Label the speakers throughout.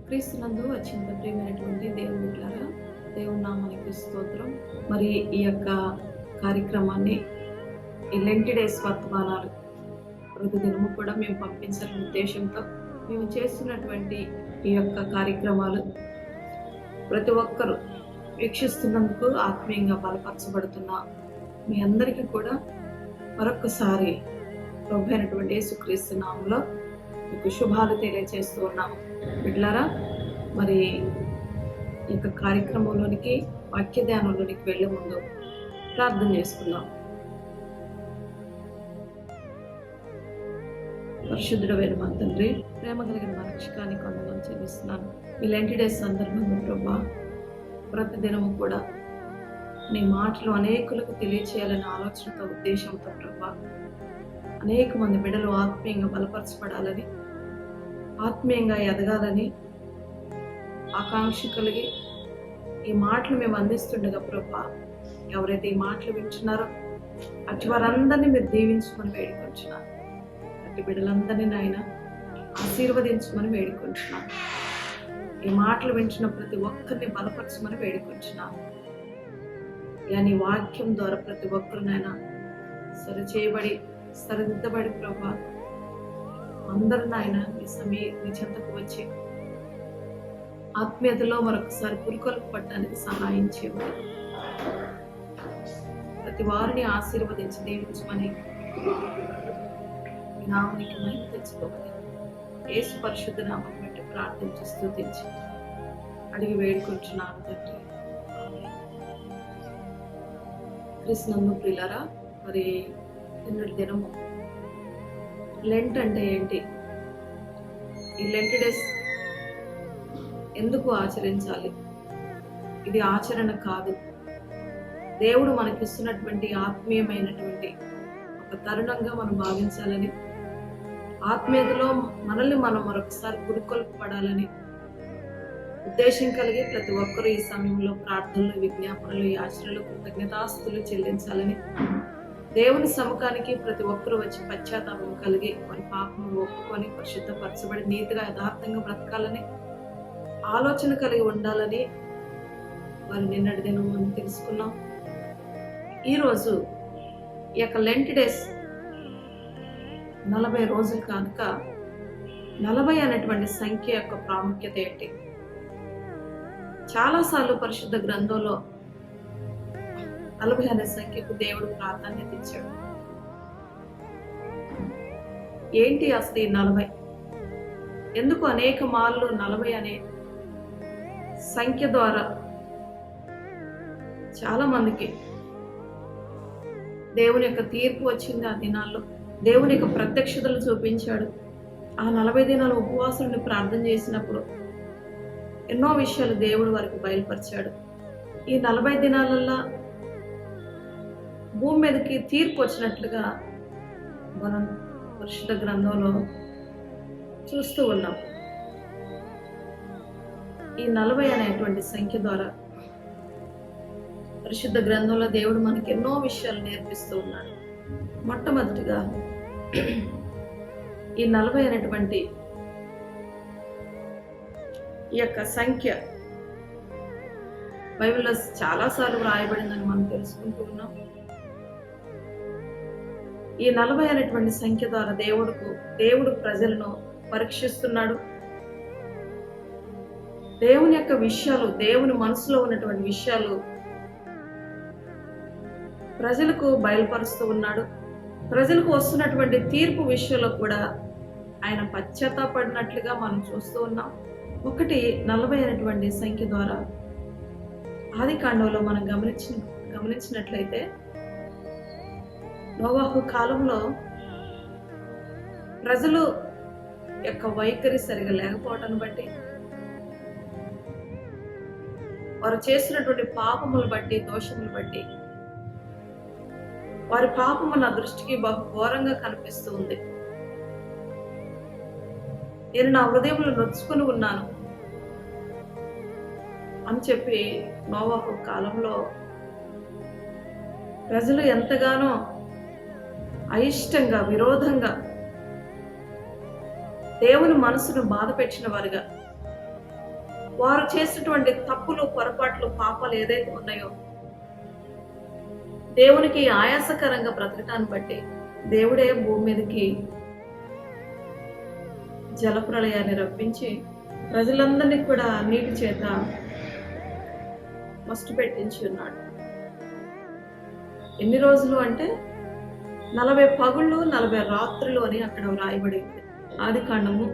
Speaker 1: క్రీస్తునందు అత్యంత ప్రియమైనటువంటి దేవుని బిడ్డలారా, దేవుని నామానికి స్తోత్రం. మరి ఈ యొక్క కార్యక్రమాన్ని ఈ లెంటి డేస్ వర్తమానాలు ప్రతి దినము కూడా మేము పంపించాలనే ఉద్దేశంతో మేము చేస్తున్నటువంటి ఈ యొక్క కార్యక్రమాలు ప్రతి ఒక్కరూ వీక్షిస్తున్నందుకు ఆత్మీయంగా బలపరచబడుతున్న మీ అందరికీ కూడా మరొకసారి ప్రభు అయినటువంటి యేసుక్రీస్తు నామములో మీకు శుభాలు తెలియజేస్తూ ఉన్నాము. బిడ్డలారా, మరి ఈ యొక్క కార్యక్రమంలోనికి వాక్య ధ్యానంలోనికి వెళ్ళే ముందు ప్రార్థన చేసుకుందాం. పరిశుద్ధుడైన మా తండ్రి, ప్రేమ కలిగిన మా రక్షకానికి వందనాలు చెల్లిస్తున్నాను. ఇలాంటి డేస్ సందర్భంగా ప్రభా, ప్రతిదినము కూడా నీ మాటలు అనేకులకు తెలియచేయాలనే ఆలోచనతో ఉద్దేశంతో ప్రభా, అనేక మంది బిడ్డలు ఆత్మీయంగా బలపరచబడాలని, ఆత్మీయంగా ఎదగాలని ఆకాంక్ష కలిగి ఈ మాటలు మేము అందిస్తుండగా ప్రభా, ఎవరైతే ఈ మాటలు వింటున్నారో అటు వారందరినీ మీరు దీవించమని వేడుకొంటున్నాను. అటు బిడ్డలందరినీ నాయన ఆశీర్వదించమని వేడుకొంటున్నాను. ఈ మాటలు వింటున్న ప్రతి ఒక్కరిని బలపరచమని వేడుకొంటున్నాను. ఇలా నీ వాక్యం ద్వారా ప్రతి ఒక్కరు నాయన సరిచేయబడి సరిదిద్దబడి ప్రభా, అందరూ నాయన నీ చెంతకు వచ్చి ఆత్మీయతలో మరొకసారి పురికొల్పు పట్టడానికి సహాయం చేయమని, ప్రతి వారిని ఆశీర్వదించి దీవించమని నామానికి మహిమ తెచ్చుకోమని యేసు పరిశుద్ధ నామం పెట్టి ప్రార్థించి స్తుతించి అడిగి వేడుకుంటున్నాను తండ్రి. క్రీస్తునందు ప్రియులారా, మరి నిన్నటి దినము లెంట్ అంటే ఏంటి, ఈ లెంట్ డేస్ ఎందుకు ఆచరించాలి, ఇది ఆచరణ కాదు, దేవుడు మనకిస్తున్నటువంటి ఆత్మీయమైనటువంటి ఒక తరుణంగా మనం భావించాలని, ఆత్మీయతలో మనల్ని మనం మరొకసారి పురుకొల్పడాలని ఉద్దేశం కలిగి ప్రతి ఒక్కరూ ఈ సమయంలో ప్రార్థనలు, విజ్ఞాపనలు, యాచనలు, కృతజ్ఞతాస్తులు చెల్లించాలని, దేవుని సముఖానికి ప్రతి ఒక్కరూ వచ్చి పశ్చాత్తాపం కలిగి వారి పాపం ఒప్పుకొని పరిశుద్ధపరచబడి నీతిగా యథార్థంగా బ్రతకాలని ఆలోచన కలిగి ఉండాలని వారి నిన్నటి దినం మనం తెలుసుకున్నాం. ఈరోజు ఈ యొక్క లెంట్ డేస్ 40 రోజులు కనుక 40 అనేటువంటి సంఖ్య యొక్క ప్రాముఖ్యత ఏంటి? చాలాసార్లు పరిశుద్ధ గ్రంథంలో 40 అనే సంఖ్యకు దేవుడు ప్రాధాన్యత ఇచ్చాడు. ఏంటి అసలు ఈ 40? ఎందుకు అనేక మార్లు 40 అనే సంఖ్య ద్వారా చాలా మందికి దేవుని యొక్క తీర్పు వచ్చింది. ఆ దినాల్లో దేవుని యొక్క ప్రత్యక్షతలు చూపించాడు. ఆ 40 దినాలు ఉపవాసాన్ని ప్రార్థన చేసినప్పుడు ఎన్నో విషయాలు దేవుడు వారికి బయలుపరిచాడు. ఈ 40 దినాలల్లో భూమి మీదకి తీర్పు వచ్చినట్లుగా మనం పరిశుద్ధ గ్రంథంలో చూస్తూ ఉన్నాం. ఈ 40 అనేటువంటి సంఖ్య ద్వారా పరిశుద్ధ గ్రంథంలో దేవుడు మనకి ఎన్నో విషయాలు నేర్పిస్తూ ఉన్నాడు. మొట్టమొదటిగా ఈ 40 అనేటువంటి ఈ యొక్క సంఖ్య బైబిల్లో చాలాసార్లు వ్రాయబడిందని మనం తెలుసుకుంటూ ఉన్నాం. ఈ 40 అనేటువంటి సంఖ్య ద్వారా దేవుడు ప్రజలను పరీక్షిస్తున్నాడు. దేవుని యొక్క విషయాలు, దేవుని మనసులో ఉన్నటువంటి విషయాలు ప్రజలకు బయలుపరుస్తూ ఉన్నాడు. ప్రజలకు వస్తున్నటువంటి తీర్పు విషయంలో కూడా ఆయన పశ్చాత్తాపడినట్లుగా మనం చూస్తూ ఉన్నాం. 40 అనేటువంటి సంఖ్య ద్వారా ఆది కాండంలో మనం గమనించినట్లయితే నోవాహు కాలంలో ప్రజలు యొక్క వైఖరి సరిగా లేకపోవటాన్ని బట్టి, వారు చేసినటువంటి పాపములు బట్టి, దోషములు బట్టి వారి పాపము నా దృష్టికి బహు ఘోరంగా కనిపిస్తూ ఉంది. నేను నా హృదయంలో నొచ్చుకొని ఉన్నాను అని చెప్పి నోవాహు కాలంలో ప్రజలు ఎంతగానో అయిష్టంగా, విరోధంగా దేవుని మనసును బాధ పెట్టిన వారుగా వారు చేసినటువంటి తప్పులు, పొరపాట్లు, పాపాలు ఏదైతే ఉన్నాయో దేవునికి ఆయాసకరంగా బ్రతకటాన్ని బట్టి దేవుడే భూమి మీదకి జలప్రళయాన్ని రప్పించి ప్రజలందరినీ కూడా నీటి చేత మస్ట్ పెట్టించి ఉన్నాడు. ఎన్ని రోజులు అంటే 40 పగుళ్ళు 40 రాత్రులు అని అక్కడ వ్రాయబడి ఉంది. ఆదికాండము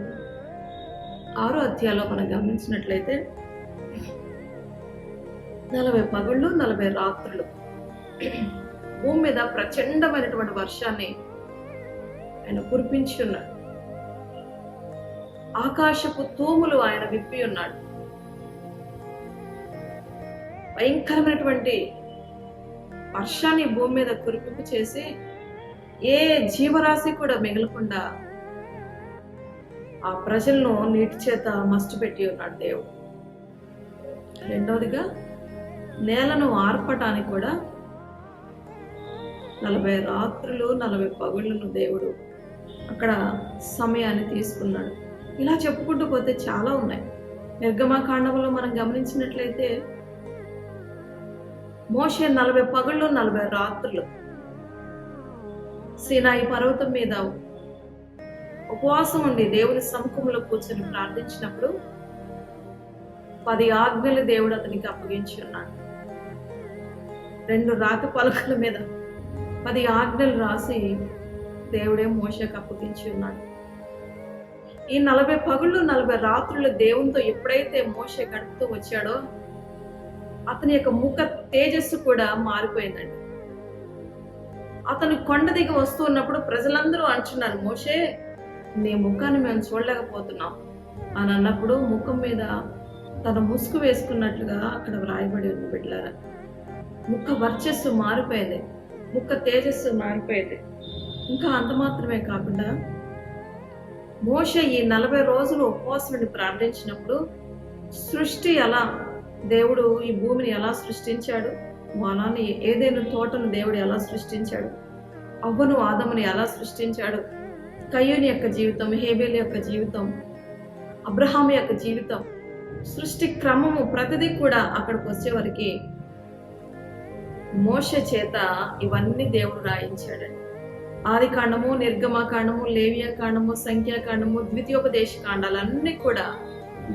Speaker 1: 6వ అధ్యాయంలో మనం గమనించినట్లయితే 40 పగుళ్ళు 40 రాత్రులు భూమి మీద ప్రచండమైనటువంటి వర్షాన్ని ఆయన కురిపించి ఉన్నాడు. ఆకాశపు తూములు ఆయన విప్పి ఉన్నాడు. భయంకరమైనటువంటి వర్షాన్ని భూమి మీద కురిపింపు చేసి ఏ జీవరాశి కూడా మిగలకుండా ఆ ప్రజలను నీటి చేత మస్ట్ పెట్టి ఉన్నాడు దేవుడు. రెండవదిగా నేలను ఆర్పటానికి కూడా 40 రాత్రులు 40 పగుళ్ళను దేవుడు అక్కడ సమయాన్ని తీసుకున్నాడు. ఇలా చెప్పుకుంటూ పోతే చాలా ఉన్నాయి. నిర్గమకాండంలో మనం గమనించినట్లయితే మోషే 40 పగుళ్ళు 40 రాత్రులు సీనాయి పర్వతం మీద ఉపవాసం ఉండి దేవుని సముఖంలో కూర్చొని ప్రార్థించినప్పుడు 10 ఆజ్ఞలు దేవుడు అతనికి అప్పగించి ఉన్నాడు. 2 రాతి పలకల మీద 10 ఆజ్ఞలు రాసి దేవుడే మోషేకు అప్పగించి ఉన్నాడు. ఈ 40 పగుళ్ళు 40 రాత్రులు దేవునితో ఎప్పుడైతే మోషే గడుపుతూ వచ్చాడో అతని యొక్క ముఖ తేజస్సు కూడా మారిపోయిందండి. అతను కొండ దిగి వస్తూ ఉన్నప్పుడు ప్రజలందరూ అంటున్నారు, మోషే నీ ముఖాన్ని మేము చూడలేకపోతున్నాం అని అన్నప్పుడు ముఖం మీద తన ముసుగు వేసుకున్నట్లుగా అక్కడ వ్రాయబడి ఉంది బిడ్డలారా. ముఖ వర్చస్సు మారిపోయింది, ముఖ తేజస్సు మారిపోయింది. ఇంకా అంత మాత్రమే కాకుండా మోషే ఈ 40 రోజులు ఉపవాసం ప్రార్థించినప్పుడు సృష్టి ఎలా దేవుడు ఈ భూమిని ఎలా సృష్టించాడు, మానవాన్ని ఏదైనా తోటను దేవుడు ఎలా సృష్టించాడు, అవ్వను ఆదముని ఎలా సృష్టించాడు, కయ్యూని యొక్క జీవితం, హేబేలు యొక్క జీవితం, అబ్రహాము యొక్క జీవితం, సృష్టి క్రమము ప్రతిదీ కూడా అక్కడికి వచ్చేవరకు మోషే చేత ఇవన్నీ దేవుడు రాయించాడండి. ఆది కాండము, నిర్గమకాండము, లేవియాకాండము, సంఖ్యాకాండము, ద్వితీయోపదేశ కాండాలన్నీ కూడా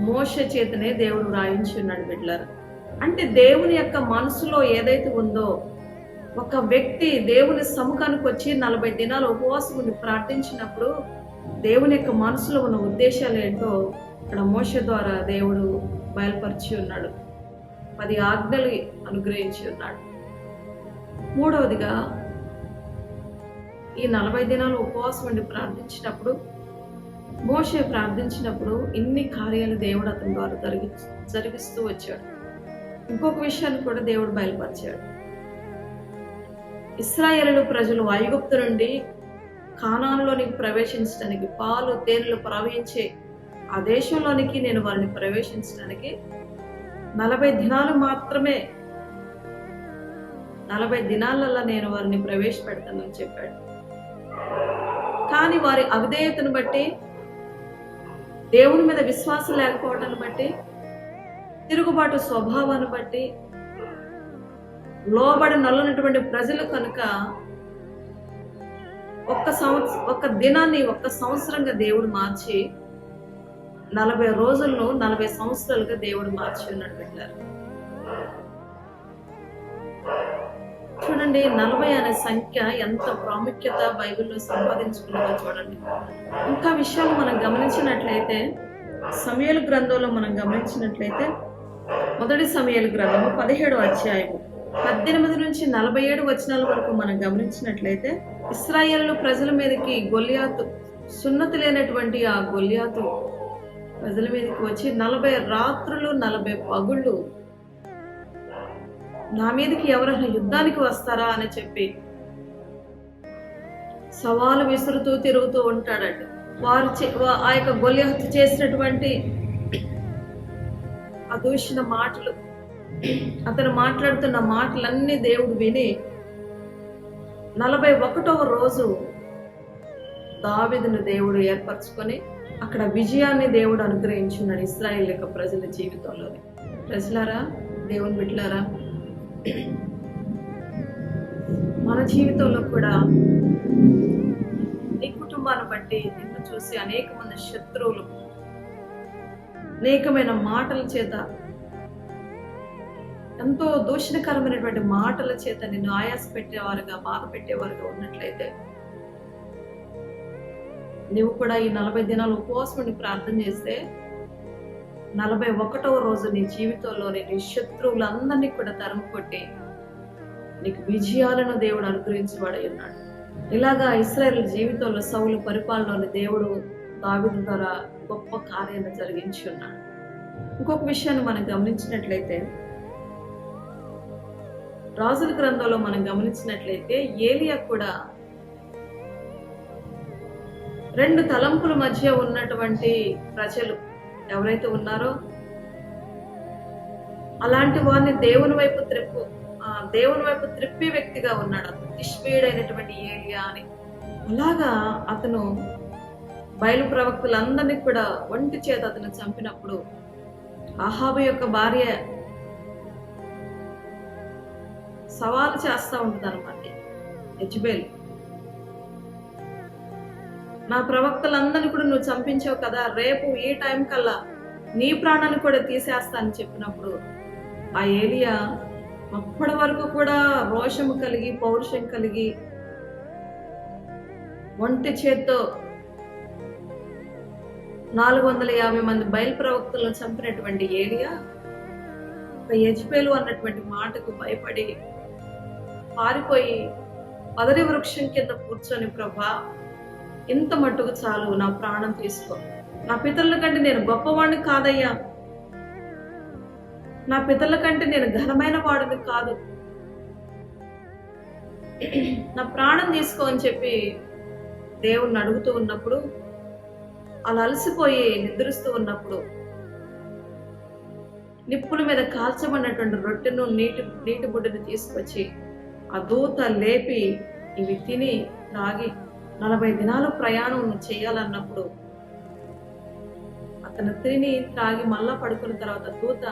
Speaker 1: మోషే చేతనే దేవుడు రాయించి ఉన్నాడు బిడ్డలారా. అంటే దేవుని యొక్క మనసులో ఏదైతే ఉందో, ఒక వ్యక్తి దేవుని సముఖానికి వచ్చి 40 దినాలు ఉపవాసం ఉండి ప్రార్థించినప్పుడు దేవుని యొక్క మనసులో ఉన్న ఉద్దేశాలు ఏంటో ఇక్కడ మోషే ద్వారా దేవుడు బయలుపరిచి ఉన్నాడు. 10 ఆజ్ఞలు అనుగ్రహించి ఉన్నాడు. మూడవదిగా ఈ 40 దినాలు ఉపవాసం ఉండి ప్రార్థించినప్పుడు మోషే ప్రార్థించినప్పుడు ఇన్ని కార్యాలు దేవుడు అతని ద్వారా జరిగిస్తూ వచ్చాడు. ఇంకొక విషయాన్ని కూడా దేవుడు బయలుపరిచాడు. ఇశ్రాయేలు ప్రజలు ఐగుప్తు నుండి కానానులోనికి ప్రవేశించడానికి, పాలు తేనెలు ప్రవహించే ఆ దేశంలోనికి నేను వారిని ప్రవేశించడానికి 40 దినాలు మాత్రమే, 40 దినాలలో నేను వారిని ప్రవేశపెడతానని చెప్పాడు. కానీ వారి అవిధేయతను బట్టి, దేవుని మీద విశ్వాసం లేకపోవడాన్ని బట్టి, తిరుగుబాటు స్వభావాన్ని బట్టి, లోబడి నల్లనటువంటి ప్రజలు కనుక ఒక్క దినాన్ని 1 సంవత్సరంగా దేవుడు మార్చి 40 రోజులను 40 సంవత్సరాలుగా దేవుడు మార్చి ఉన్నాడు బిడ్డలారా. చూడండి, 40 అనే సంఖ్య ఎంత ప్రాముఖ్యత బైబిల్లో సంపాదించుకున్నదో చూడండి. ఇంకా విషయాలు మనం గమనించినట్లయితే సమూయేలు గ్రంథంలో మనం గమనించినట్లయితే 1 సమూయేలు గ్రంథము 17వ అధ్యాయము 18 నుంచి 47 వచనాల వరకు మనం గమనించినట్లయితే ఇశ్రాయేలు ప్రజల మీదకి గొల్లియాతు, సున్నతి లేనటువంటి ఆ గొల్లియాతు ప్రజల మీదకి వచ్చి 40 రాత్రులు 40 పగుళ్ళు నా మీదకి ఎవరైనా యుద్ధానికి వస్తారా అని చెప్పి సవాలు విసురుతూ తిరుగుతూ ఉంటాడండి. ఆ యొక్క గొల్లియాతు చేసినటువంటి అదూషణ మాటలు, అతను మాట్లాడుతున్న మాటలన్నీ దేవుడు విని 41వ రోజు దావీదును దేవుడు ఏర్పరచుకొని అక్కడ విజయాన్ని దేవుడు అనుగ్రహించున్నాడు ఇశ్రాయేల్ యొక్క ప్రజల జీవితంలోనే. ప్రజలారా, దేవుని బిడ్డలారా, మన జీవితంలో కూడా నీ కుటుంబాన్ని బట్టి నిన్ను చూసి అనేక మంది శత్రువులు అనేకమైన మాటల చేత, ఎంతో దూషణకరమైనటువంటి మాటల చేత నిన్ను ఆయాస పెట్టేవారుగా, బాధ పెట్టేవారుగా ఉన్నట్లయితే నువ్వు కూడా ఈ 40 దినాలు ఉపవాసం ఉండి ప్రార్థన చేస్తే 41వ రోజు నీ జీవితంలోని నీ శత్రువులందరినీ కూడా తరుము కొట్టి నీకు విజయాలను దేవుడు అనుగ్రహించబడి ఉన్నాడు. ఇలాగా ఇశ్రాయేలు జీవితంలో సౌలు పరిపాలనలోని దేవుడు దావీదు ద్వారా గొప్ప కార్యాన్ని జరిగించి ఉన్నాడు. ఇంకొక విషయాన్ని మనం గమనించినట్లయితే, రాజుల గ్రంథంలో మనం గమనించినట్లయితే ఏలియా కూడా 2 తలంపుల మధ్య ఉన్నటువంటి ప్రజలు ఎవరైతే ఉన్నారో అలాంటి వారిని దేవుని వైపు త్రిప్పే వ్యక్తిగా ఉన్నాడు. తిష్పీయుడైనటువంటి ఏలియా అని. అలాగా అతను బయలు ప్రవక్తలందరినీ కూడా ఒంటి చేత అతను చంపినప్పుడు అహాబు యొక్క భార్య సవాలు చేస్తా ఉంటుంది అనమాట. యెజబెల్, నా ప్రవక్తలందరినీ కూడా నువ్వు చంపించావు కదా, రేపు ఈ టైం కల్లా నీ ప్రాణాన్ని కూడా తీసేస్తా అని చెప్పినప్పుడు ఆ ఏలియా అప్పటి వరకు కూడా రోషము కలిగి, పౌరుషం కలిగి, ఒంటి చేత్తో 450 మంది బయలు ప్రవక్తలను చంపినటువంటి ఏలియా ఒక యెజబెలు అన్నటువంటి మాటకు భయపడి పారిపోయి పదరి వృక్షం కింద కూర్చొని, ప్రభా ఇంత మట్టుకు చాలు, నా ప్రాణం తీసుకో, నా పితరుల కంటే నేను గొప్పవాడిని కాదయ్యా, నా పితరుల కంటే నేను ఘనమైన వాడిని కాదు, నా ప్రాణం తీసుకో అని చెప్పి దేవుణ్ణి అడుగుతూ ఉన్నప్పుడు, అలా అలసిపోయి నిద్రిస్తూ ఉన్నప్పుడు నిప్పుల మీద కాల్చబడినటువంటి రొట్టెను నీటి బుడ్డను తీసుకొచ్చి ఆ దూత లేపి ఇవి తిని తాగి 40 దినాలు ప్రయాణం చేయాలన్నప్పుడు అతను తిని త్రాగి మళ్ళా పడుకున్న తర్వాత దూత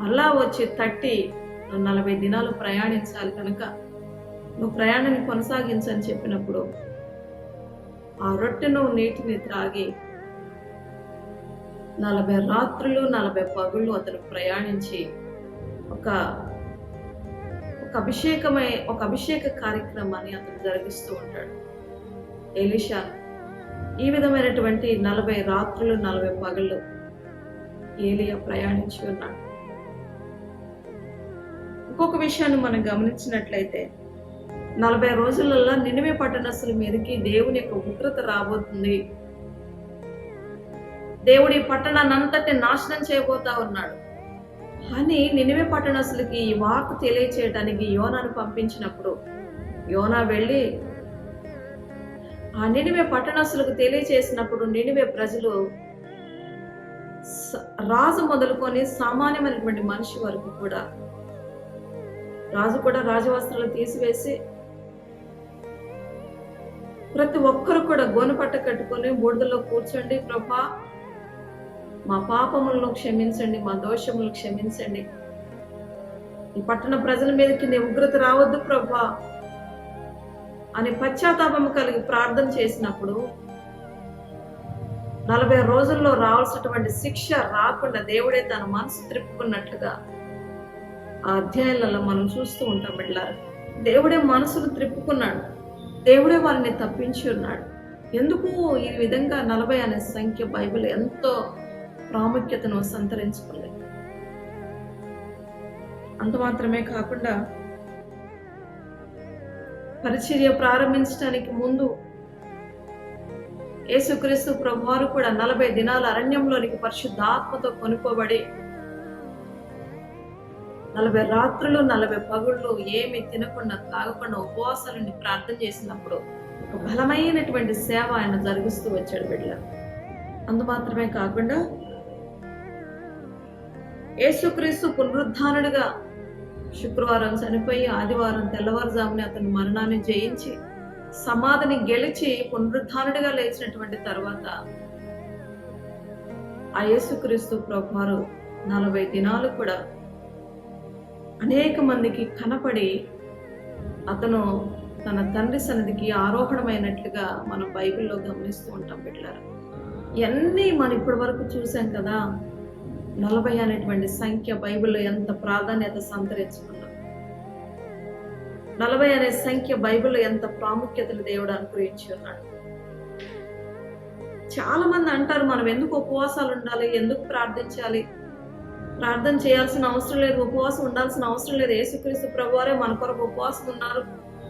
Speaker 1: మళ్ళా వచ్చి తట్టి, 40 దినాలు ప్రయాణించాలి కనుక నువ్వు ప్రయాణాన్ని కొనసాగించని చెప్పినప్పుడు ఆ రొట్టెను నీటిని త్రాగి 40 రాత్రులు 40 పగుళ్ళు అతను ప్రయాణించి ఒక అభిషేక కార్యక్రమాన్ని అతను జరిగిస్తూ ఉంటాడు. ఎలీషా ఈ విధమైనటువంటి 40 రాత్రులు 40 పగళ్ళు ఏలియా ప్రయాణించి ఉన్నాడు. ఇంకొక విషయాన్ని మనం గమనించినట్లయితే 40 రోజులలో నినివే పట్టణస్తుల మీదకి దేవుని యొక్క ఉగ్రత రాబోతుంది, దేవుడి పట్టణాన్ని అంతటి నాశనం చేయబోతా ఉన్నాడు అని నినివే పట్టణస్తులకి ఈ వార్త తెలియచేయడానికి యోనాను పంపించినప్పుడు యోనా వెళ్ళి ఆ నినివే పట్టణస్తులకు తెలియచేసినప్పుడు నినివే ప్రజలు రాజు మొదలుకొని సామాన్యమైనటువంటి మనిషి వరకు కూడా, రాజు కూడా రాజవస్త్రాలు తీసివేసి ప్రతి ఒక్కరు కూడా గోనెపట్ట కట్టుకొని బూడిదలో కూర్చోండి, ప్రభా మా పాపములను క్షమించండి, మా దోషములను క్షమించండి, ఈ పట్టణ ప్రజల మీదకి నీ ఉగ్రత రావద్దు ప్రభా అని పశ్చాత్తాపము కలిగి ప్రార్థన చేసినప్పుడు 40 రోజుల్లో రావాల్సినటువంటి శిక్ష రాకుండా దేవుడే తన మనసు త్రిప్పుకున్నట్లుగా ఆ అధ్యాయాలలో మనం చూస్తూ ఉంటాం. బిడ్డలారా, దేవుడే మనసును త్రిప్పుకున్నాడు, దేవుడే వారిని తప్పించి ఉన్నాడు. ఎందుకు ఈ విధంగా 40 అనే సంఖ్య బైబిల్ ఎంతో ప్రాముఖ్యతను సంతరించుకుంది. అంత మాత్రమే కాకుండా పరిచర్య ప్రారంభించడానికి ముందు యేసుక్రీస్తు ప్రభువారు కూడా 40 దినాల అరణ్యంలోనికి పరిశుద్ధాత్మతో కొనుక్కోబడి 40 రాత్రులు 40 పగుళ్ళు ఏమి తినకుండా తాగకుండా ఉపవాసాలని ప్రార్థన చేసినప్పుడు ఒక బలమైనటువంటి సేవ ఆయన జరిగిస్తూ వచ్చాడు బిడ్డ. అందు మాత్రమే కాకుండా యేసుక్రీస్తు పునరుద్ధానుడిగా శుక్రవారం చనిపోయి ఆదివారం తెల్లవారుజామున అతని మరణాన్ని జయించి సమాధిని గెలిచి పునరుద్ధానుడిగా లేచినటువంటి తర్వాత ఆ యేసుక్రీస్తు ప్రభువారు 40 దినాలు కూడా అనేక మందికి కనపడి అతను తన తండ్రి సన్నిధికి ఆరోహణమైనట్లుగా మనం బైబిల్లో గమనిస్తూ ఉంటాం బిడ్డలారా. ఇవన్నీ మనం ఇప్పటి వరకు చూసాం కదా. 40 అనేటువంటి సంఖ్య బైబిల్లో ఎంత ప్రాధాన్యత సంతరించుకున్నాం. 40 అనే సంఖ్య బైబిల్లో ఎంత ప్రాముఖ్యతలు దేవుడు అనుగ్రహించి ఉన్నాడు. చాలా మంది అంటారు, మనం ఎందుకు ఉపవాసాలు ఉండాలి, ఎందుకు ప్రార్థించాలి, ప్రార్థన చేయాల్సిన అవసరం లేదు, ఉపవాసం ఉండాల్సిన అవసరం లేదు, యేసుక్రీస్తు ప్రభువారే మన కొరకు ఉపవాసం ఉన్నారు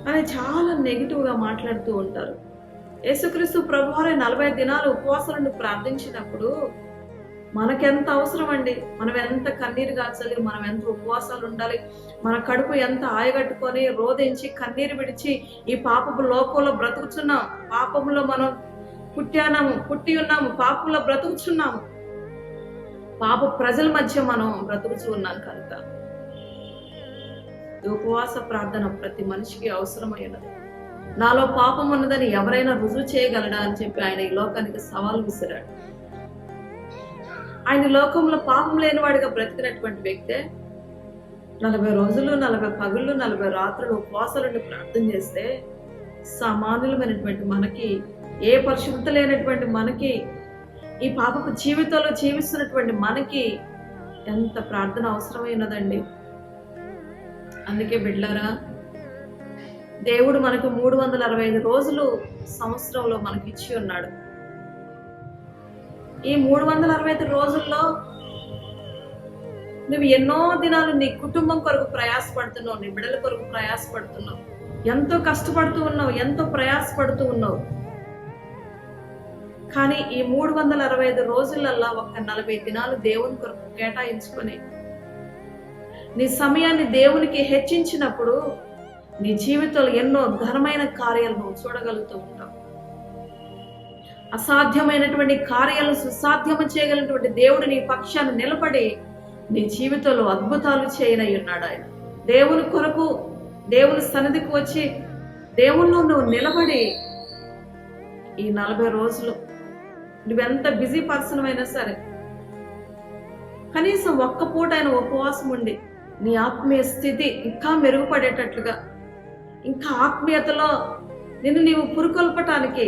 Speaker 1: అని చాలా నెగిటివ్గా మాట్లాడుతూ ఉంటారు. యేసుక్రీస్తు ప్రభువారే 40 దినాలు ఉపవాసాలను ప్రార్థించినప్పుడు మనకెంత అవసరం అండి. మనం ఎంత కన్నీరు కాచాలి, మనం ఎంత ఉపవాసాలు ఉండాలి, మన కడుపు ఎంత ఆయగట్టుకొని రోధించి కన్నీరు విడిచి ఈ పాపపు లోకంలో బ్రతుకుతున్నాం, పాపంలో మనం పుట్టి ఉన్నాము, పాపంలో బ్రతుకుతున్నాము, పాప ప్రజల మధ్య మనం బ్రతుకుతూ ఉన్నాం కనుక ఈ ఉపవాస ప్రార్థన ప్రతి మనిషికి అవసరమైనది. నాలో పాపం ఉన్నదని ఎవరైనా రుజువు చేయగలడా అని చెప్పి ఆయన ఈ లోకానికి సవాల్ విసిరాడు. ఆయన లోకంలో పాపం లేనివాడిగా బ్రతికినటువంటి వ్యక్తే 40 రోజులు 40 పగుళ్ళు 40 రాత్రులు ఉపవాసాలను ప్రార్థన చేస్తే సామాన్యులమైనటువంటి మనకి, ఏ పరిశుద్ధత లేనటువంటి మనకి, ఈ పాపపు జీవితంలో జీవిస్తున్నటువంటి మనకి ఎంత ప్రార్థన అవసరమైనదండి. అందుకే బిడ్డలారా, దేవుడు మనకు 365 రోజులు సంవత్సరంలో మనకి ఇచ్చి ఉన్నాడు. ఈ 365 రోజుల్లో నువ్వు ఎన్నో దినాలు నీ కుటుంబం కొరకు ప్రయాసపడుతున్నావు, నీ బిడ్డల కొరకు ప్రయాసపడుతున్నావు, ఎంతో కష్టపడుతూ ఉన్నావు, ఎంతో ప్రయాసపడుతూ ఉన్నావు. కానీ ఈ 365 రోజులల్లా ఒక్క 40 దినాలు దేవుని కొరకు కేటాయించుకొని నీ సమయాన్ని దేవునికి హెచ్చించినప్పుడు నీ జీవితంలో ఎన్నో ఘనమైన కార్యాలను చూడగలుగుతూ ఉంటావు. అసాధ్యమైనటువంటి కార్యాలను సుసాధ్యము చేయగలిగినటువంటి దేవుడు నీ పక్షాన్ని నిలబడి నీ జీవితంలో అద్భుతాలు చేయనై ఉన్నాడు. ఆయన దేవుని కొరకు దేవుని సన్నిధికి వచ్చి దేవుల్లో నువ్వు నిలబడి ఈ 40 రోజులు నువ్వెంత బిజీ పర్సన్ అయినా సరే కనీసం ఒక్క పూట ఆయన ఉపవాసం ఉండి నీ ఆత్మీయ స్థితి ఇంకా మెరుగుపడేటట్లుగా, ఇంకా ఆత్మీయతలో నిన్ను నీవు పురుకొల్పటానికి,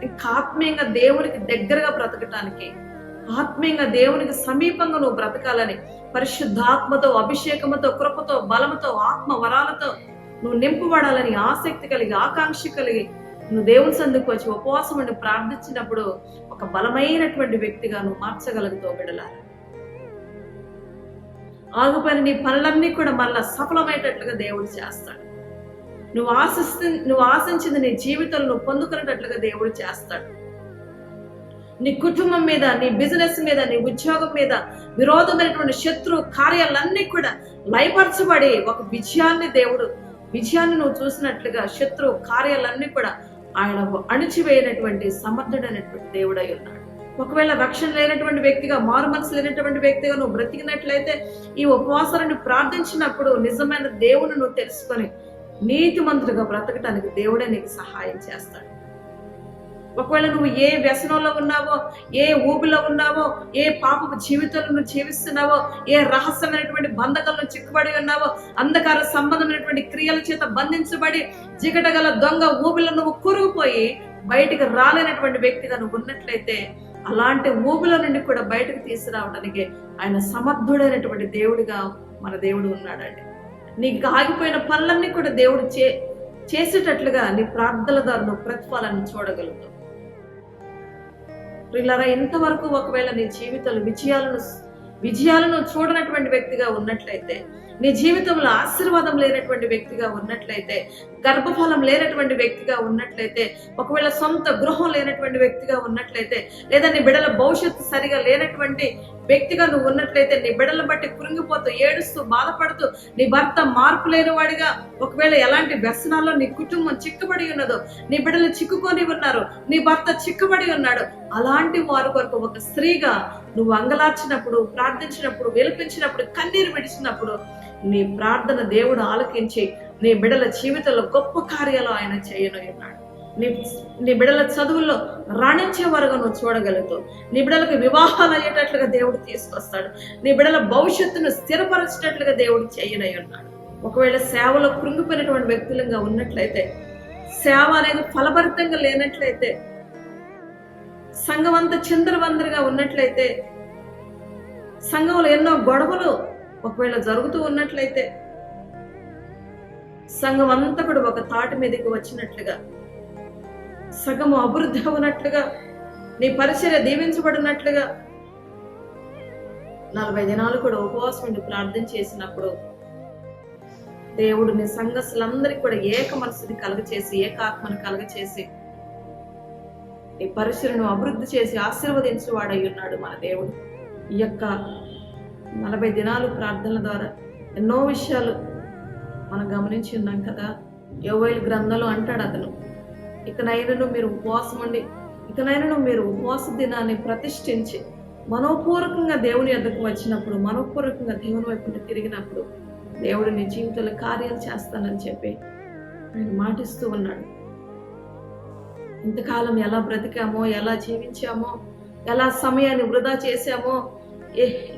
Speaker 1: ఇంకా ఆత్మీయంగా దేవునికి దగ్గరగా బ్రతకటానికి, ఆత్మీయంగా దేవునికి సమీపంగా నువ్వు బ్రతకాలని పరిశుద్ధాత్మతో, అభిషేకముతో, కృపతో, బలముతో, ఆత్మ వరాలతో నువ్వు నింపబడాలని ఆసక్తి కలిగి, ఆకాంక్ష కలిగి నువ్వు దేవుని సందుకు వచ్చి ఉపవాసం ఉండి ప్రార్థించినప్పుడు ఒక బలమైనటువంటి వ్యక్తిగా నువ్వు మార్చగలుగుతావు బిడ్డలారా. ఆగిపోయిన నీ పనులన్నీ కూడా మళ్ళా సఫలమయ్యేటట్లుగా దేవుడు చేస్తాడు. నువ్వు ఆశించింది నీ జీవితంలో నువ్వు పొందుకునేటట్లుగా దేవుడు చేస్తాడు. నీ కుటుంబం మీద, నీ బిజినెస్ మీద, నీ ఉద్యోగం మీద విరోధమైనటువంటి శత్రు కార్యాలన్నీ కూడా లయపరచబడి ఒక విజయాన్ని నువ్వు చూసినట్లుగా శత్రు కార్యాలన్నీ కూడా ఆయన అణిచివేయనటువంటి సమర్థుడైనటువంటి దేవుడై ఉన్నాడు. ఒకవేళ రక్షణ లేనటువంటి వ్యక్తిగా, మారు మనసు లేనటువంటి వ్యక్తిగా నువ్వు బ్రతికినట్లయితే ఈ ఉపవాసాలను ప్రార్థించినప్పుడు నిజమైన దేవుని నువ్వు తెలుసుకొని నీతిమంతుడిగా బ్రతకటానికి దేవుడే నీకు సహాయం చేస్తాడు. ఒకవేళ నువ్వు ఏ వ్యసనంలో ఉన్నావో, ఏ ఊబిలో ఉన్నావో, ఏ పాపపు జీవితంలో నువ్వు జీవిస్తున్నావో, ఏ రహస్యమైనటువంటి బంధకాలను చిక్కుబడి ఉన్నావో, అంధకార సంబంధమైనటువంటి క్రియల చేత బంధించబడి జిగటగల దొంగ ఊబిలో నువ్వు కూరుకుపోయి బయటికి రాలేనటువంటి వ్యక్తిగా నువ్వు ఉన్నట్లయితే అలాంటి ఊబిలో నుండి కూడా బయటకు తీసుకురావడానికి ఆయన సమర్థుడైనటువంటి దేవుడిగా మన దేవుడు ఉన్నాడండి. నీకు ఆగిపోయిన పనులన్నీ కూడా దేవుడు చేసేటట్లుగా నీ ప్రార్థనల ద్వారా నువ్వు ప్రతిఫలాన్ని చూడగలుగుతావు. పిల్లరా, ఇంతవరకు ఒకవేళ నీ జీవితంలో విజయాలను చూడనటువంటి వ్యక్తిగా ఉన్నట్లయితే, నీ జీవితంలో ఆశీర్వాదం లేనటువంటి వ్యక్తిగా ఉన్నట్లయితే, గర్భఫలం లేనటువంటి వ్యక్తిగా ఉన్నట్లయితే, ఒకవేళ సొంత గృహం లేనటువంటి వ్యక్తిగా ఉన్నట్లయితే, లేదా నీ బిడ్డల భవిష్యత్తు సరిగా లేనటువంటి వ్యక్తిగా నువ్వు ఉన్నట్లయితే, నీ బిడ్డలను బట్టి కృంగిపోతూ, ఏడుస్తూ, బాధపడుతూ, నీ భర్త మార్పు లేనివాడిగా, ఒకవేళ ఎలాంటి వ్యసనాల్లో నీ కుటుంబం చిక్కుబడి ఉన్నదో, నీ బిడ్డలు చిక్కుకొని ఉన్నారు, నీ భర్త చిక్కుబడి ఉన్నాడు, అలాంటి వారి కొరకు ఒక స్త్రీగా నువ్వు అంగలార్చినప్పుడు, ప్రార్థించినప్పుడు, విలపించినప్పుడు, కన్నీరు విడిచినప్పుడు నీ ప్రార్థన దేవుడు ఆలకించి నీ బిడ్డల జీవితంలో గొప్ప కార్యాలు ఆయన చేయనున్నాడు. నీ నీ బిడ్డల చదువుల్లో రాణించే వారుగా నువ్వు చూడగలుగుతావు. నీ బిడ్డలకు వివాహాలు అయ్యేటట్లుగా దేవుడు తీసుకొస్తాడు. నీ బిడ్డల భవిష్యత్తును స్థిరపరచేటట్లుగా దేవుడు చేయనై ఉన్నాడు. ఒకవేళ సేవలో కృంగిపోయినటువంటి వ్యక్తులుగా ఉన్నట్లయితే, సేవ అనేది ఫలభరితంగా లేనట్లయితే, సంఘం అంతా చిందరవందరగా ఉన్నట్లయితే, సంఘంలో ఎన్నో గొడవలు ఒకవేళ జరుగుతూ ఉన్నట్లయితే, సంఘం అంతా కూడా ఒక తాటి మీదకి వచ్చినట్లుగా, సగము అభివృద్ధి అవునట్లుగా, నీ పరిచర్య దీవించబడినట్లుగా 40 దినాలు కూడా ఉపవాసం ఉండి ప్రార్థన చేసినప్పుడు దేవుడు నీ సంఘస్థులందరికీ కూడా ఏక మనసుని కలుగచేసి, ఏకాత్మను కలుగచేసి, నీ పరిచర్యను అభివృద్ధి చేసి ఆశీర్వదించి వాడై ఉన్నాడు మన దేవుడు. ఈ యొక్క 40 దినాలు ప్రార్థనల ద్వారా ఎన్నో విషయాలు మనం గమనించి ఉన్నాం కదా. యోవేలు గ్రంథంలో అంటాడు అతను, ఇకనైనను మీరు ఉపవాసం ఉండి, ఇకనైనను మీరు ఉపవాస దినాన్ని ప్రతిష్ఠించి మనోపూర్వకంగా దేవుని యొద్దకు వచ్చినప్పుడు, మనోపూర్వకంగా దేవుని వైపు తిరిగినప్పుడు దేవుడు నీ జీవితంలో కార్యాలు చేస్తానని చెప్పి ఆయన మాటిస్తూ ఉన్నాడు. ఇంతకాలం ఎలా బ్రతికామో, ఎలా జీవించామో, ఎలా సమయాన్ని వృధా చేశామో,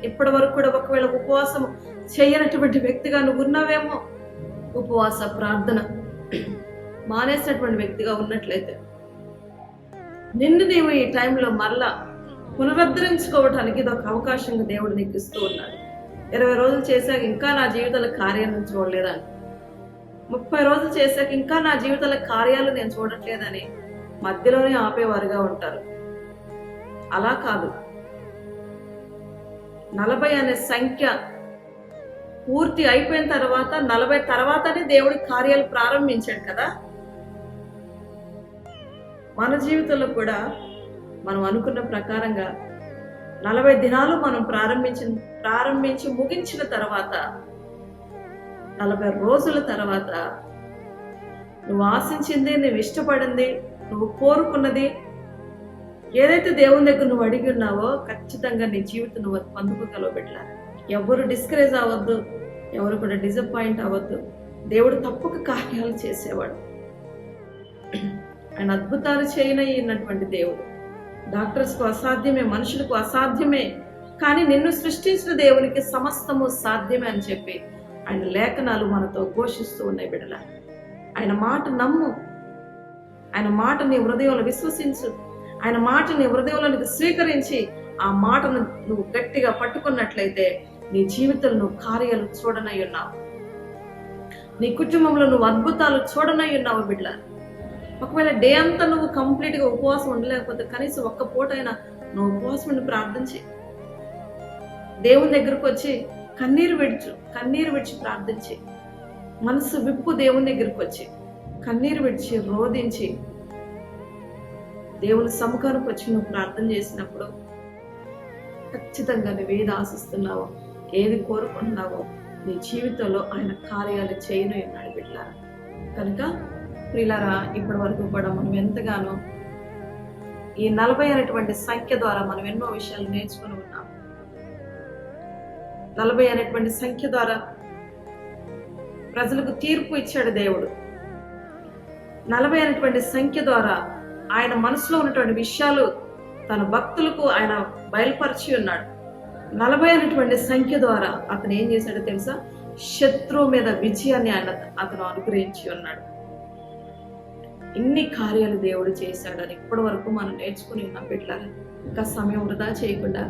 Speaker 1: ఇప్పటి వరకు కూడా ఒకవేళ ఉపవాసం చేయనటువంటి వ్యక్తిగా నువ్వు ఉన్నావేమో, ఉపవాస ప్రార్థన మానేసినటువంటి వ్యక్తిగా ఉన్నట్లయితే నిన్ను నీవు ఈ టైంలో మరలా పునరుద్ధరించుకోవటానికి ఇది ఒక అవకాశంగా దేవుడు నీకు ఇస్తూ ఉన్నాడు. 20 రోజులు చేశాక ఇంకా నా జీవితంలో కార్యాలను చూడలేదని, 30 రోజులు చేశాక ఇంకా నా జీవితంలో కార్యాలు నేను చూడట్లేదని మధ్యలోనే ఆపేవారుగా ఉంటారు. అలా కాదు, 40 అనే సంఖ్య పూర్తి అయిపోయిన తర్వాత 40 తర్వాతనే దేవుడి కార్యాలు ప్రారంభించాడు కదా. మన జీవితంలో కూడా మనం అనుకున్న ప్రకారంగా 40 దినాలు మనం ప్రారంభించి ముగించిన తర్వాత 40 రోజుల తర్వాత నువ్వు ఆశించింది, నువ్వు ఇష్టపడింది, నువ్వు కోరుకున్నది ఏదైతే దేవుని దగ్గర నువ్వు అడిగి ఉన్నావో ఖచ్చితంగా నీ జీవితం నువ్వు పొందుకోగలవు. బిడ్డలా, ఎవరు డిస్కరేజ్ అవ్వద్దు, ఎవరు కూడా డిసప్పాయింట్ అవ్వద్దు. దేవుడు తప్పక కార్యాలు చేసేవాడు. ఆయన అద్భుతాలు చేయనటువంటి దేవుడు. డాక్టర్స్కు అసాధ్యమే, మనుషులకు అసాధ్యమే, కానీ నిన్ను సృష్టించిన దేవునికి సమస్తము సాధ్యమే అని చెప్పి ఆయన లేఖనాలు మనతో ఘోషిస్తూ ఉన్నాయి. బిడ్డల, ఆయన మాట నమ్ము, ఆయన మాట నీ హృదయంలో విశ్వసించు, ఆయన మాట నీ హృదయంలో స్వీకరించి ఆ మాటను నువ్వు గట్టిగా పట్టుకున్నట్లయితే నీ జీవితంలో నువ్వు కార్యాలు చూడనై ఉన్నావు. నీ కుటుంబంలో నువ్వు అద్భుతాలు చూడనై ఉన్నావు. బిడ్డల, ఒకవేళ డే అంతా నువ్వు కంప్లీట్గా ఉపవాసం ఉండలేకపోతే కనీసం ఒక్క పూట అయినా నువ్వు ఉపవాసం ఉండి ప్రార్థించి దేవుని దగ్గరకు వచ్చి కన్నీరు విడిచి ప్రార్థించి, మనసు విప్పు దేవుని దగ్గరకు వచ్చి కన్నీరు విడిచి రోధించి దేవుని సముఖానికి వచ్చి నువ్వు ప్రార్థన చేసినప్పుడు ఖచ్చితంగా నువ్వు ఏది ఆశిస్తున్నావో, ఏది కోరుకుంటున్నావో నీ జీవితంలో ఆయన కార్యాలు చేయను అన్నాడు. బిడ్డలారా, కనుక ప్రియులారా, ఇప్పటి వరకు కూడా మనం ఎంతగానో ఈ 40 అనేటువంటి సంఖ్య ద్వారా మనం ఎన్నో విషయాలు నేర్చుకుని ఉన్నాం. 40 అనేటువంటి సంఖ్య ద్వారా ప్రజలకు తీర్పు ఇచ్చాడు దేవుడు. 40 అనేటువంటి సంఖ్య ద్వారా ఆయన మనసులో ఉన్నటువంటి విషయాలు తన భక్తులకు ఆయన బయలుపరిచి ఉన్నాడు. 40 అనేటువంటి సంఖ్య ద్వారా అతను ఏం చేశాడో తెలుసా? శత్రువు మీద విజయాన్ని అతను అనుగ్రహించి ఉన్నాడు. ఇన్ని కార్యాలు దేవుడు చేశాడని ఇప్పటి వరకు మనం నేర్చుకుని ఉన్నాం. బిడ్డలారా, ఇంకా సమయం వృధా చేయకుండా,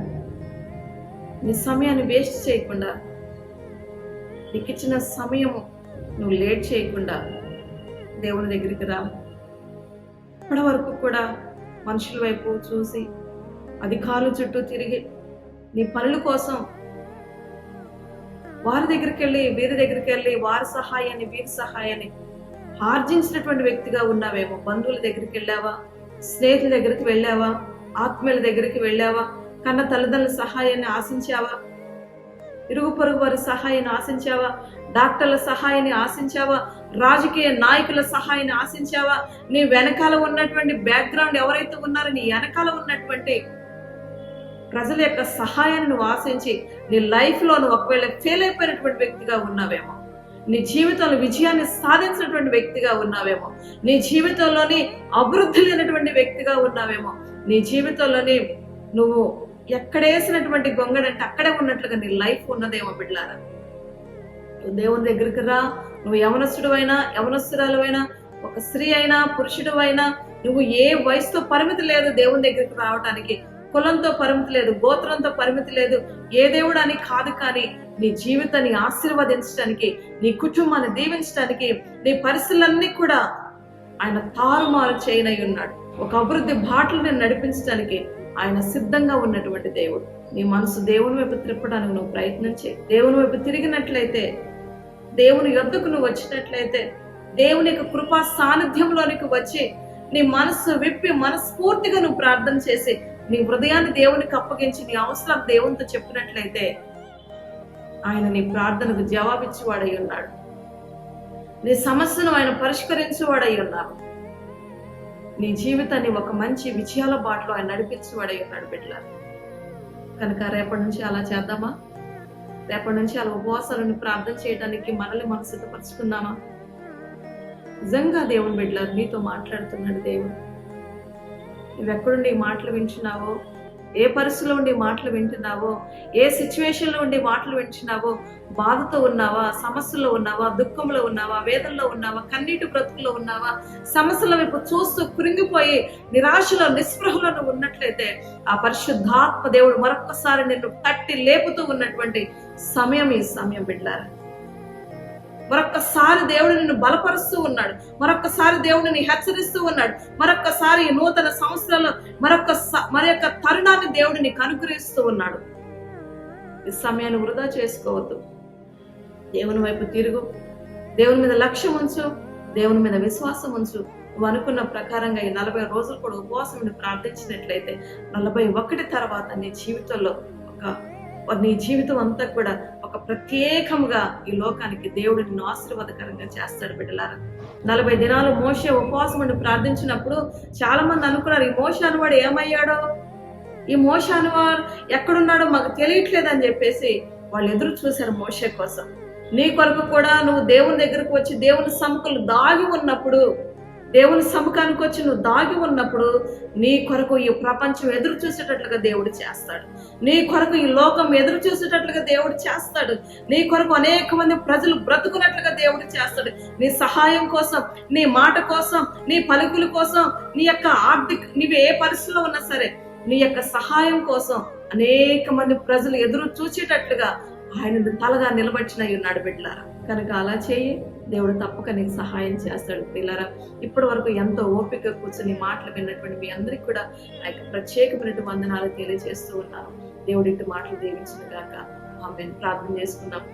Speaker 1: నీ సమయాన్ని వేస్ట్ చేయకుండా, నీకు ఇచ్చిన సమయము నువ్వు లేట్ చేయకుండా దేవుని దగ్గరికి రా. ఇప్పటి వరకు కూడా మనుషుల వైపు చూసి, అధికారుల చుట్టూ తిరిగి నీ పనుల కోసం వారి దగ్గరికి వెళ్ళి వీరి దగ్గరికి వెళ్ళి వారి సహాయాన్ని వీరి సహాయాన్ని ఆర్జించినటువంటి వ్యక్తిగా ఉన్నావేమో. బంధువుల దగ్గరికి వెళ్ళావా, స్నేహితుల దగ్గరికి వెళ్ళావా, ఆత్మీయుల దగ్గరికి వెళ్ళావా, కన్న తల్లిదండ్రుల సహాయాన్ని ఆశించావా, ఇరుగు పొరుగు వారి సహాయాన్ని ఆశించావా, డాక్టర్ల సహాయాన్ని ఆశించావా, రాజకీయ నాయకుల సహాయాన్ని ఆశించావా, నీ వెనకాల ఉన్నటువంటి బ్యాక్గ్రౌండ్ ఎవరైతే ఉన్నారో నీ వెనకాల ఉన్నటువంటి ప్రజల యొక్క సహాయాన్ని నువ్వు ఆశించి నీ లైఫ్లో నువ్వు ఒకవేళ ఫెయిల్ అయిపోయినటువంటి వ్యక్తిగా ఉన్నావేమో. నీ జీవితంలో విజయాన్ని సాధించినటువంటి వ్యక్తిగా ఉన్నావేమో, నీ జీవితంలోని అభివృద్ధి లేనటువంటి వ్యక్తిగా ఉన్నావేమో, నీ జీవితంలోని నువ్వు ఎక్కడేసినటువంటి గొంగడంటే అక్కడే ఉన్నట్లుగా నీ లైఫ్ ఉన్నదేమో బిడ్డలారా. నువ్వు దేవుని దగ్గరికి రా. నువ్వు యవనస్తుడు అయినా యవనస్తురాలు అయినా, ఒక స్త్రీ అయినా పురుషుడు అయినా, నువ్వు ఏ వయసుతో పరిమితి లేదు దేవుని దగ్గరికి రావడానికి. కులంతో పరిమితి లేదు, గోత్రంతో పరిమితి లేదు, ఏ దేవుడు అని కాదు. కానీ నీ జీవితాన్ని ఆశీర్వదించడానికి, నీ కుటుంబాన్ని దీవించడానికి, నీ పరిస్థితులన్నీ కూడా ఆయన తారుమారు చేయనై ఉన్నాడు. ఒక అభివృద్ధి బాటలు నేను నడిపించడానికి ఆయన సిద్ధంగా ఉన్నటువంటి దేవుడు. నీ మనసు దేవుని వైపు తిప్పడానికి నువ్వు ప్రయత్నం చేయి. దేవుని వైపు తిరిగినట్లయితే, దేవుని యొద్దకు నువ్వు వచ్చినట్లయితే, దేవుని యొక్క కృపా సాన్నిధ్యంలోనికి వచ్చి నీ మనసు విప్పి మనస్ఫూర్తిగా నువ్వు ప్రార్థన చేసి నీ హృదయాన్ని దేవునికి అప్పగించి నీ అవసరం దేవునితో చెప్పినట్లయితే ఆయన నీ ప్రార్థనకు జవాబిచ్చేవాడై ఉన్నాడు. నీ సమస్యను ఆయన పరిష్కరించేవాడై ఉన్నాడు. నీ జీవితాన్ని ఒక మంచి విజయాల బాటలో ఆయన నడిపించేవాడై ఉన్నాడు బిడ్డలారా. కనుక రేపటి నుంచి అలా చేద్దామా? రేపటి నుంచి అలా ఉపవాసాలను ప్రార్థన చేయడానికి మనల్ని మనం సిద్ధపరచుకుందామా? నిజంగా దేవుని బిడ్డలారా, నీతో మాట్లాడుతున్నాడు దేవుడు. నువ్వెక్కడుండి ఈ మాటలు వింటున్నావో, ఏ పరిస్థితిలో ఉండి మాటలు వింటున్నావో, ఏ సిచ్యువేషన్లో ఉండి మాటలు వింటున్నావో, బాధతో ఉన్నావా, సమస్యల్లో ఉన్నావా, దుఃఖంలో ఉన్నావా, వేదనలో ఉన్నావా, కన్నీటి బ్రతుకులో ఉన్నావా, సమస్యల వైపు చూస్తూ కురింగిపోయి నిరాశలో నిస్పృహలో నువ్వు ఉన్నట్లయితే ఆ పరిశుద్ధాత్మ దేవుడు మరొక్కసారి నిన్ను తట్టి లేపుతూ ఉన్నటువంటి సమయం ఈ సమయం బిడ్డలారా. మరొక్కసారి దేవుడు నిన్ను బలపరుస్తూ ఉన్నాడు. మరొక్కసారి దేవుడిని హెచ్చరిస్తూ ఉన్నాడు. మరొక్కసారి ఈ నూతన సంవత్సరంలో మరొక తరుణాన్ని దేవుడు నీకు అనుగ్రహిస్తూ ఉన్నాడు. ఈ సమయాన్ని వృధా చేసుకోవద్దు. దేవుని వైపు తిరుగు, దేవుని మీద లక్ష్యం ఉంచు, దేవుని మీద విశ్వాసం ఉంచు. నువ్వు అనుకున్న ప్రకారంగా ఈ 40 రోజులు కూడా ఉపవాసం ప్రార్థించినట్లయితే 41 తర్వాత నీ జీవితంలో నీ జీవితం అంతా కూడా ఒక ప్రత్యేకంగా ఈ లోకానికి దేవుడు నిన్ను ఆశీర్వాదకరంగా చేస్తాడు బిడ్డలారా. 40 దినాలు మోషే ఉపవాసం ఉండి ప్రార్థించినప్పుడు చాలా మంది అనుకున్నారు, ఈ మోషే అనువాడు ఏమయ్యాడో, ఈ మోషే అనువాడు ఎక్కడున్నాడో మాకు తెలియట్లేదు అని చెప్పేసి వాళ్ళు ఎదురు చూశారు మోషే కోసం. నీ కొరకు కూడా నువ్వు దేవుని దగ్గరకు వచ్చి దేవుని సముఖంలో దాగి ఉన్నప్పుడు, దేవుని సముఖానికి వచ్చి నువ్వు దాగి ఉన్నప్పుడు నీ కొరకు ఈ ప్రపంచం ఎదురు చూసేటట్లుగా దేవుడు చేస్తాడు. నీ కొరకు ఈ లోకం ఎదురు చూసేటట్లుగా దేవుడు చేస్తాడు. నీ కొరకు అనేక మంది ప్రజలు బ్రతుకున్నట్లుగా దేవుడు చేస్తాడు. నీ సహాయం కోసం, నీ మాట కోసం, నీ పలుకుల కోసం, నీ యొక్క నీవు ఏ పరిస్థితిలో ఉన్నా సరే నీ యొక్క సహాయం కోసం అనేక మంది ప్రజలు ఎదురు చూసేటట్లుగా ఆయన తలగా నిలబడినై ఉన్నాడు బిడ్డలారా. కనుక అలా చేయి, దేవుడు తప్పక నీకు సహాయం చేస్తాడు పిల్లరా. ఇప్పటి వరకు ఎంతో ఓపిక కూర్చొని మాటలు విన్నటువంటి మీ అందరికీ కూడా ఆ యొక్క ప్రత్యేకమైన వందనాలు తెలియజేస్తూ ఉన్నాను. దేవుడి ఇంటి మాటలు దీవించిన గాక. ఆమేన్. ప్రార్థన చేసుకుందాం.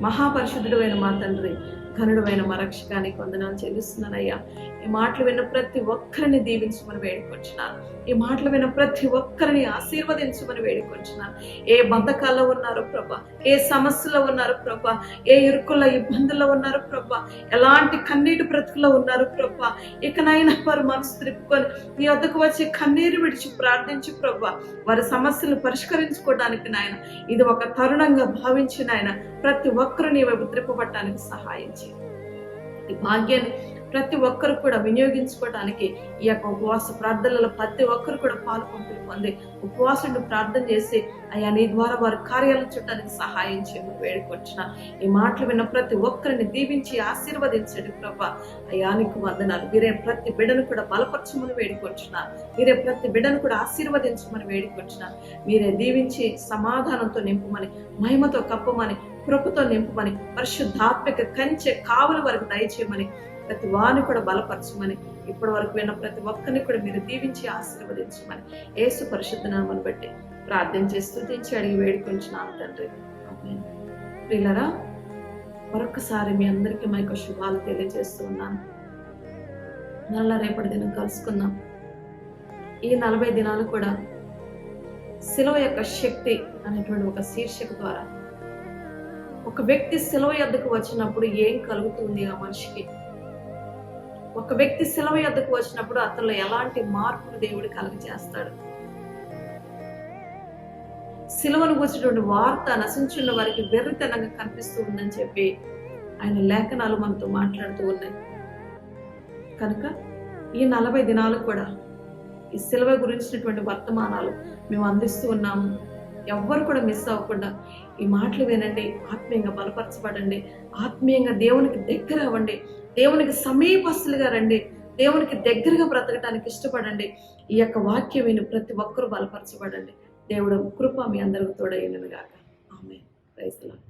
Speaker 1: మహాపరిశుద్ధుడు అయిన మా తండ్రి, ఘనుడైన మా రక్షకానికి వందనాలు చెల్లిస్తున్నానయ్యా. ఈ మాటలు విన్న ప్రతి ఒక్కరిని దీవించమని వేడుకొంచున్నాను. ఈ మాటలు విన్న ప్రతి ఒక్కరిని ఆశీర్వదించమని వేడుకొంచున్నాను. ఏ బంధకాల్లో ఉన్నారు ప్రభా, ఏ సమస్యలో ఉన్నారు ప్రభా, ఏ ఇరుకుల ఇబ్బందుల్లో ఉన్నారు ప్రభా, ఎలాంటి కన్నీటి బ్రతుకులో ఉన్నారు ప్రభా, ఇకనైనా వారు మనసు తిప్పుకొని నీ వద్దకు వచ్చి కన్నీరు విడిచి ప్రార్థించి ప్రభా వారి సమస్యలు పరిష్కరించుకోవడానికి నాయన ఇది ఒక తరుణంగా భావించి నాయన ప్రతి ఒక్కరు నీ వైపు త్రిప్పబట్టడానికి సహాయం చేయి. ఈ భాగ్యాన్ని ప్రతి ఒక్కరు కూడా వినియోగించుకోవడానికి ఈ యొక్క ఉపవాస ప్రార్థనలలో ప్రతి ఒక్కరు కూడా పాల్పొందులు పొంది ఉపవాసం ప్రార్థన చేసి అయ్యా నీ ద్వారా వారి కార్యాలను చుట్టానికి సహాయం చేయమని వేడుకొచ్చిన ఈ మాటలు విన్న ప్రతి ఒక్కరిని దీవించి ఆశీర్వదించండి ప్రభా. అయ్యా నీకు వందనాలు. మీరే ప్రతి బిడ్డను కూడా బలపరచమని వేడుకొచ్చున్నారు. మీరే ప్రతి బిడ్డను కూడా ఆశీర్వదించమని వేడుకొచ్చున్నారు. మీరే దీవించి సమాధానంతో నింపమని, మహిమతో కప్పమని, కృపతో నింపమని, పరిశుద్ధాత్మక కంచె కావలి వరకు దయచేయమని, ప్రతి వారిని కూడా బలపరచమని, ఇప్పటి వరకు విన్న ప్రతి ఒక్కరిని కూడా మీరు దీవించి ఆశీర్వదించమని యేసు పరిశుద్ధ నామమును బట్టి ప్రార్థన చేసి స్తుతించి అడిగి వేడుకొంచున్నాను తండ్రి. ఆమేన్. ప్రియులారా, మరొకసారి మీ అందరికీ మా యొక్క శుభాలు తెలియజేస్తూ ఉన్నాను. మళ్ళా రేపటి దినం కలుసుకుందాం. ఈ 40 దినాలు కూడా శిలువ యొక్క శక్తి అనేటువంటి ఒక శీర్షిక ద్వారా ఒక వ్యక్తి శిలువ యొద్దకు వచ్చినప్పుడు ఏం కలుగుతుంది ఆ మనిషికి, ఒక వ్యక్తి శిలువ యొద్దకు వచ్చినప్పుడు అతనిలో ఎలాంటి మార్పులు దేవుడు కలుగజేస్తాడు. సిలువను కూర్చున్నటువంటి వార్త నశించున్న వారికి వెర్రితనంగా కనిపిస్తూ ఉందని చెప్పి ఆయన లేఖనాలు మనతో మాట్లాడుతూ ఉన్నాయి. కనుక ఈ 40 దినాలు కూడా ఈ సిలువ గురించినటువంటి వర్తమానాలు మేము అందిస్తూ ఉన్నాము. ఎవ్వరు కూడా మిస్ అవ్వకుండా ఈ మాటలు వినండి, ఆత్మీయంగా బలపరచబడండి, ఆత్మీయంగా దేవునికి దగ్గర అవ్వండి, దేవునికి సమీపస్తులుగా రండి, దేవునికి దగ్గరగా బ్రతకడానికి ఇష్టపడండి. ఈ యొక్క వాక్యం విని ప్రతి ఒక్కరూ బలపరచబడండి. దేవుడు కృప మీ అందరికీ తోడైనను గాక. ఆమేన్. Praise the lord.